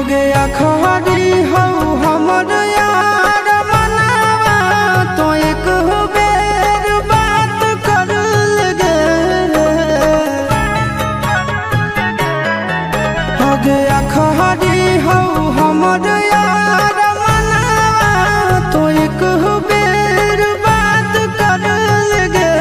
गया खरी हो हमर यार मनावा तो एक बेर बात कर लगे। हो गया खरी हो हमर यार मनावा तो एक बेर बात कर लगे।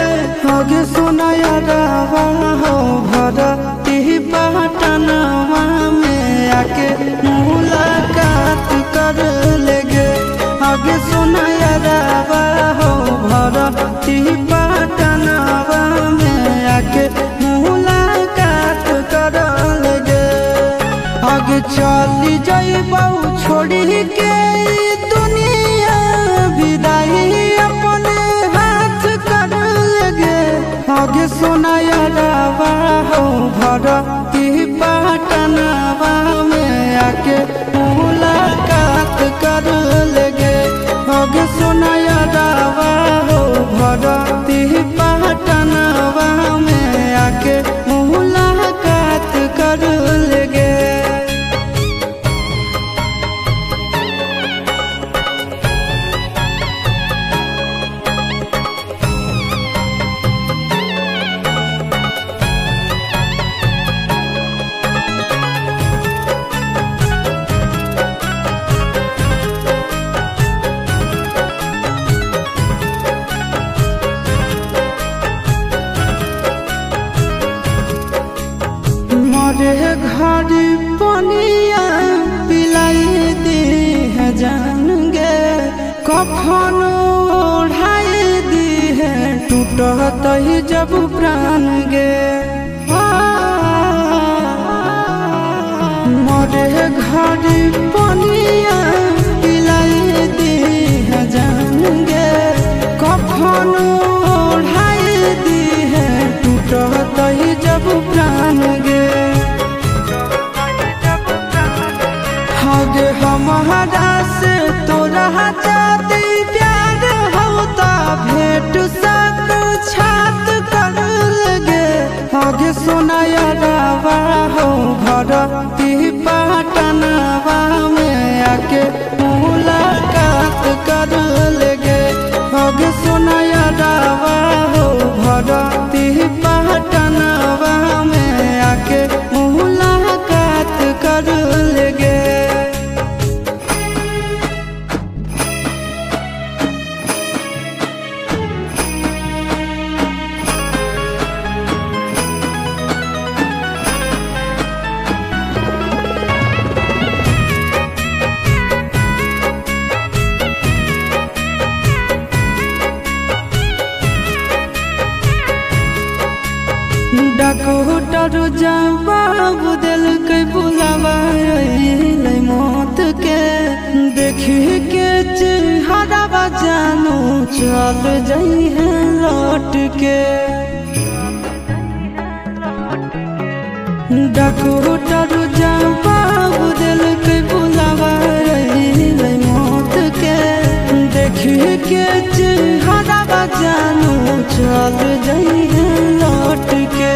हो गे सोना यारवा हो भरती पटनवा में आके मुलाकात कर लेगे। आगे सुना यारवा हो भरती पटनवा में आके मुलाकात कर लेगे। आगे चली जाइबौ छोड़ी के दुनिया विदाई अपने हाथ कर लेगे। आगे सुना यारवा हो भरती पटनवा में आके मुलाकात कर लेगे। आगे सुना यारवा हो भरती पटनवा में आके मुलाकात कर लेगे। मरे घर पनिया पिलाई दी है जान गे। कफन ओढ़ाई दी है टूटत ही जब प्राण गे। मरे घर पनिया पिलाई दी है जान गे। कफन ओढ़ाई दी है टूटत ही जब प्राण गे। आगे हमारा से तोरा जाती प्यार होता भेंट साक्षात कर लगे। आगे सोना यारवा हो भरती पटनवा में आके मुलाकात कर लेगे। आगे सोना यारवा हो भरती पटनवा में आके मुलाकात कर लेगे। डॉक्टर जवाब दिल के बुलावा मौत के। देखी के चेहरा जानू चल जाई है लौट के। डॉक्टर जवाब दिल के बुलावा मौत के। देखी के चेहरा जानू चल जाई है लौट के।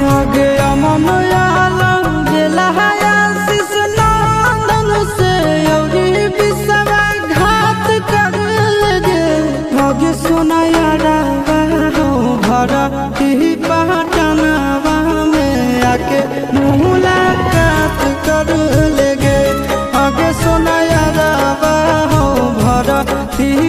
आगे अमन आलम गेला आशीष नंदन से औरी विश्वासघात कर लगे। आगे सोना यारवा हो भरती पटनवा में आके मुलाकात कर लेगे। आगे सोना यारवा हो भरती